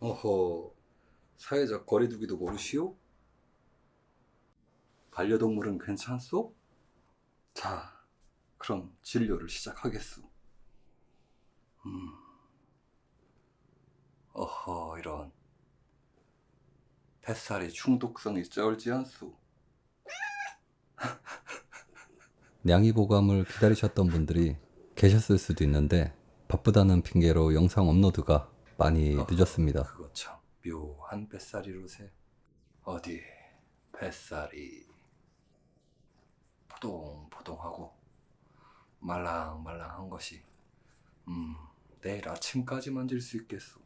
어허, 사회적 거리두기도 모르시오? 반려동물은 괜찮소? 자, 그럼 진료를 시작하겠소. 어허, 이런. 뱃살이 중독성이 쩔지 않소. 냥이보감을 기다리셨던 분들이 계셨을 수도 있는데 바쁘다는 핑계로 영상 업로드가 많이 늦었습니다. 그거 참 묘한 뱃살이로세. 어디 뱃살이 포동포동하고 말랑말랑한 것이 내일 아침까지 만질 수 있겠소.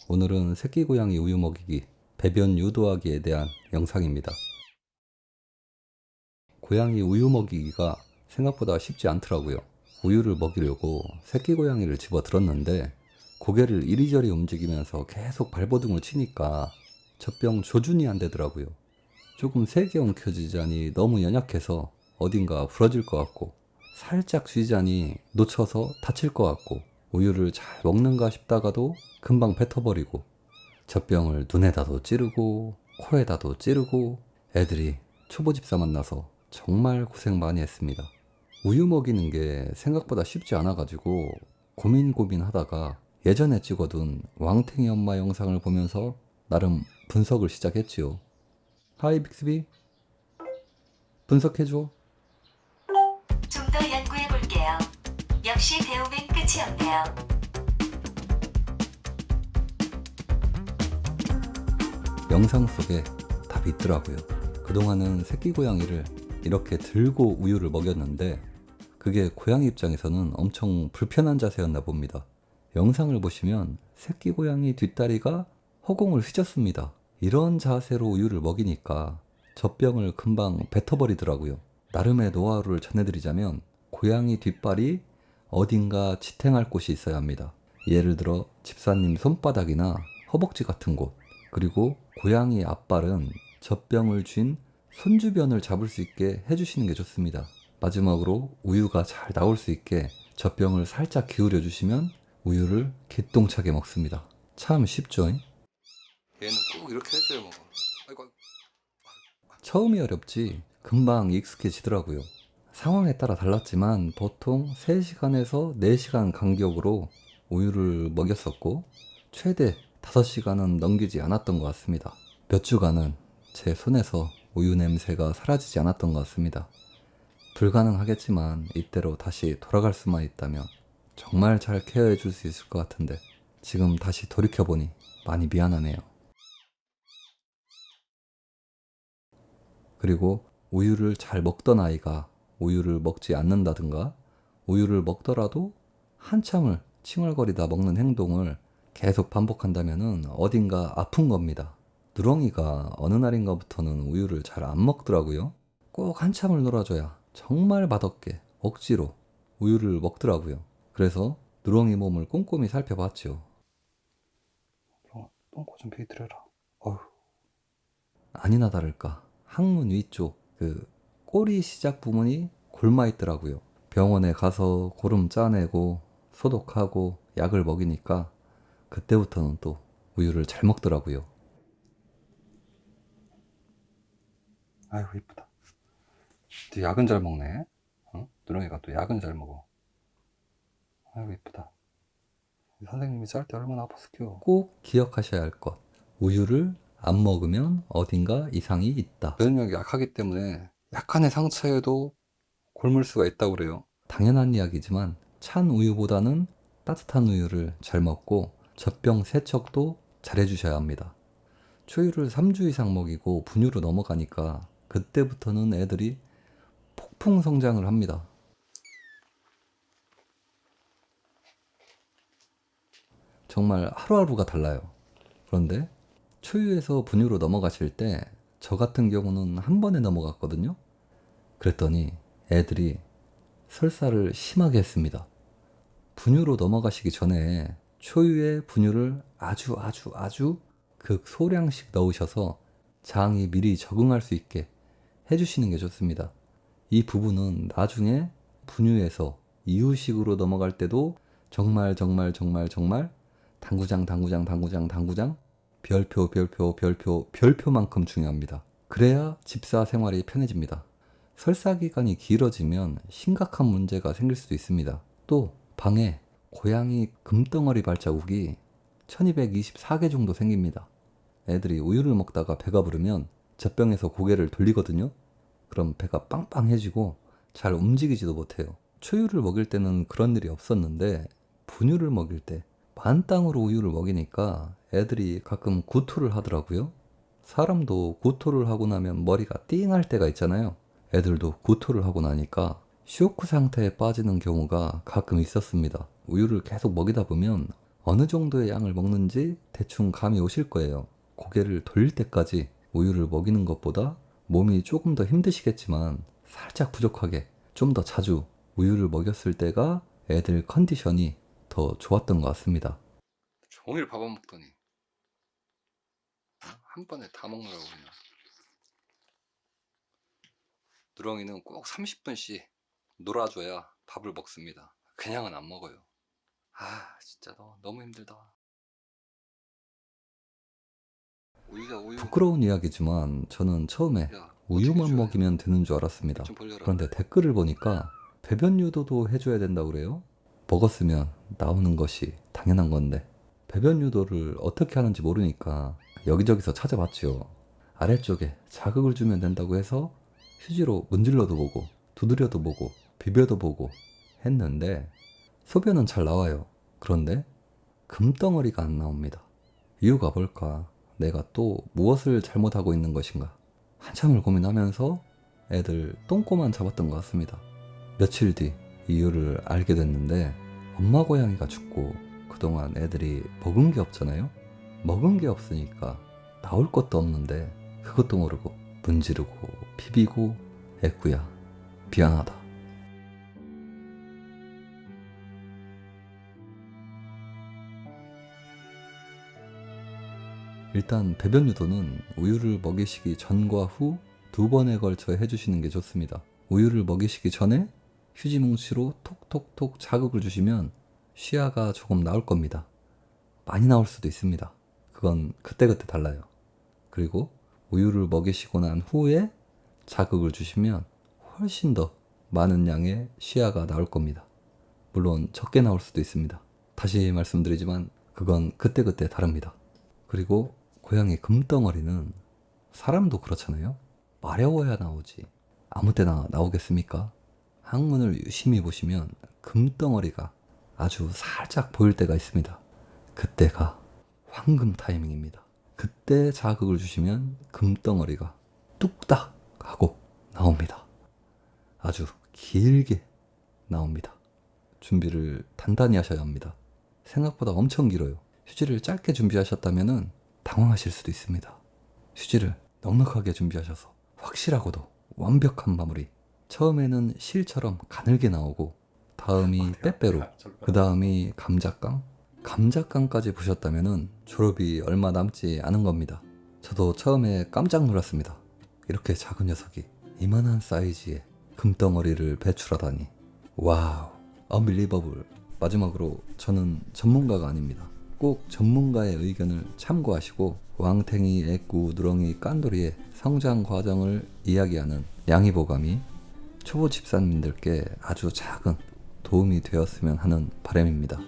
오늘은 새끼 고양이 우유 먹이기, 배변 유도하기에 대한 영상입니다. 고양이 우유 먹이기가 생각보다 쉽지 않더라고요. 우유를 먹이려고 새끼 고양이를 집어 들었는데 고개를 이리저리 움직이면서 계속 발버둥을 치니까 젖병 조준이 안 되더라고요. 조금 세게 움켜쥐자니 너무 연약해서 어딘가 부러질 것 같고, 살짝 쥐자니 놓쳐서 다칠 것 같고, 우유를 잘 먹는가 싶다가도 금방 뱉어버리고, 젖병을 눈에다도 찌르고 코에다도 찌르고, 애들이 초보집사 만나서 정말 고생 많이 했습니다. 우유 먹이는 게 생각보다 쉽지 않아가지고 고민 하다가 예전에 찍어둔 왕탱이 엄마 영상을 보면서 나름 분석을 시작했지요. 하이 빅스비, 분석해줘. 좀 더 연구해 볼게요. 역시 배움은 끝이 없네요. 영상 속에 답이 있더라고요. 그동안은 새끼 고양이를 이렇게 들고 우유를 먹였는데 그게 고양이 입장에서는 엄청 불편한 자세였나 봅니다. 영상을 보시면 새끼 고양이 뒷다리가 허공을 휘젓습니다. 이런 자세로 우유를 먹이니까 젖병을 금방 뱉어버리더라고요. 나름의 노하우를 전해드리자면 고양이 뒷발이 어딘가 지탱할 곳이 있어야 합니다. 예를 들어 집사님 손바닥이나 허벅지 같은 곳, 그리고 고양이 앞발은 젖병을 쥔 손주변을 잡을 수 있게 해주시는 게 좋습니다. 마지막으로 우유가 잘 나올 수 있게 젖병을 살짝 기울여 주시면 우유를 기똥차게 먹습니다. 참 쉽죠? 얘는 꼭 이렇게 해줘야 먹어. 아이고. 처음이 어렵지 금방 익숙해지더라고요. 상황에 따라 달랐지만 보통 3시간에서 4시간 간격으로 우유를 먹였었고 최대 5시간은 넘기지 않았던 것 같습니다. 몇 주간은 제 손에서 우유 냄새가 사라지지 않았던 것 같습니다. 불가능하겠지만 이때로 다시 돌아갈 수만 있다면 정말 잘 케어해 줄 수 있을 것 같은데 지금 다시 돌이켜보니 많이 미안하네요. 그리고 우유를 잘 먹던 아이가 우유를 먹지 않는다든가 우유를 먹더라도 한참을 칭얼거리다 먹는 행동을 계속 반복한다면 어딘가 아픈 겁니다. 누렁이가 어느 날인가부터는 우유를 잘 안 먹더라고요. 꼭 한참을 놀아줘야 정말 맛없게 억지로 우유를 먹더라고요. 그래서 누렁이 몸을 꼼꼼히 살펴봤죠. 똥꼬 좀 비드려라. 어휴. 아니나 다를까 항문 위쪽 꼬리 시작 부분이 골마 있더라고요. 병원에 가서 고름 짜내고 소독하고 약을 먹이니까 그때부터는 또 우유를 잘 먹더라고요. 아이고 이쁘다. 또 약은 잘 먹네. 누렁이가 또 약은 잘 먹어. 아이고 이쁘다. 선생님이 쌀 때 얼마나 아팠을게요. 꼭 기억하셔야 할 것. 우유를 안 먹으면 어딘가 이상이 있다. 면역력이 약하기 때문에 약간의 상처에도 곪을 수가 있다고 그래요. 당연한 이야기지만 찬 우유보다는 따뜻한 우유를 잘 먹고 젖병 세척도 잘 해주셔야 합니다. 초유를 3주 이상 먹이고 분유로 넘어가니까 그때부터는 애들이 폭풍 성장을 합니다. 정말 하루하루가 달라요. 그런데 초유에서 분유로 넘어가실 때 저 같은 경우는 한 번에 넘어갔거든요. 그랬더니 애들이 설사를 심하게 했습니다. 분유로 넘어가시기 전에 초유에 분유를 아주 극소량씩 넣으셔서 장이 미리 적응할 수 있게 해주시는 게 좋습니다. 이 부분은 나중에 분유에서 이유식으로 넘어갈 때도 정말 당구장 별표만큼 중요합니다. 그래야 집사 생활이 편해집니다. 설사 기간이 길어지면 심각한 문제가 생길 수도 있습니다. 또 방에 고양이 금덩어리 발자국이 1224개 정도 생깁니다. 애들이 우유를 먹다가 배가 부르면 젖병에서 고개를 돌리거든요. 그럼 배가 빵빵해지고 잘 움직이지도 못해요. 초유를 먹일 때는 그런 일이 없었는데 분유를 먹일 때 만땅으로 우유를 먹이니까 애들이 가끔 구토를 하더라고요. 사람도 구토를 하고 나면 머리가 띵할 때가 있잖아요. 애들도 구토를 하고 나니까 쇼크 상태에 빠지는 경우가 가끔 있었습니다. 우유를 계속 먹이다 보면 어느 정도의 양을 먹는지 대충 감이 오실 거예요. 고개를 돌릴 때까지 우유를 먹이는 것보다 몸이 조금 더 힘드시겠지만 살짝 부족하게 좀 더 자주 우유를 먹였을 때가 애들 컨디션이 더 좋았던 것 같습니다. 종일 밥 안 먹더니 한 번에 다 먹느라고 그냥. 누렁이는 꼭 30분씩 놀아줘야 밥을 먹습니다. 그냥은 안 먹어요. 진짜 너무 힘들다. 우유. 부끄러운 이야기지만 저는 처음에 우유만 먹이면 되는 줄 알았습니다. 그런데 댓글을 보니까 배변 유도도 해줘야 된다고 그래요. 먹었으면 나오는 것이 당연한 건데 배변 유도를 어떻게 하는지 모르니까 여기저기서 찾아봤죠. 아래쪽에 자극을 주면 된다고 해서 휴지로 문질러도 보고 두드려도 보고 비벼도 보고 했는데 소변은 잘 나와요. 그런데 금덩어리가 안 나옵니다. 이유가 뭘까? 내가 또 무엇을 잘못하고 있는 것인가? 한참을 고민하면서 애들 똥꼬만 잡았던 것 같습니다. 며칠 뒤 이유를 알게 됐는데 엄마 고양이가 죽고 그동안 애들이 먹은 게 없잖아요. 먹은 게 없으니까 나올 것도 없는데 그것도 모르고 문지르고 비비고 애꾸야 미안하다. 일단 배변 유도는 우유를 먹이시기 전과 후 2번에 걸쳐 해주시는 게 좋습니다. 우유를 먹이시기 전에 휴지 뭉치로 톡톡톡 자극을 주시면 쉬아가 조금 나올 겁니다. 많이 나올 수도 있습니다. 그건 그때그때 달라요. 그리고 우유를 먹이시고 난 후에 자극을 주시면 훨씬 더 많은 양의 쉬아가 나올 겁니다. 물론 적게 나올 수도 있습니다. 다시 말씀드리지만 그건 그때그때 다릅니다. 그리고 고양이 금덩어리는 사람도 그렇잖아요. 마려워야 나오지 아무 때나 나오겠습니까? 항문을 유심히 보시면 금덩어리가 아주 살짝 보일 때가 있습니다. 그때가 황금 타이밍입니다. 그때 자극을 주시면 금덩어리가 뚝딱 하고 나옵니다. 아주 길게 나옵니다. 준비를 단단히 하셔야 합니다. 생각보다 엄청 길어요. 휴지를 짧게 준비하셨다면 당황하실 수도 있습니다. 휴지를 넉넉하게 준비하셔서 확실하고도 완벽한 마무리. 처음에는 실처럼 가늘게 나오고 다음이 빼빼로, 그 다음이 감자깡. 감자깡까지 보셨다면 졸업이 얼마 남지 않은 겁니다. 저도 처음에 깜짝 놀랐습니다. 이렇게 작은 녀석이 이만한 사이즈의 금덩어리를 배출하다니. 와우, unbelievable. 마지막으로 저는 전문가가 아닙니다. 꼭 전문가의 의견을 참고하시고 왕탱이, 애꾸, 누렁이, 깐돌이의 성장 과정을 이야기하는 양이보감이 초보 집사님들께 아주 작은 도움이 되었으면 하는 바람입니다.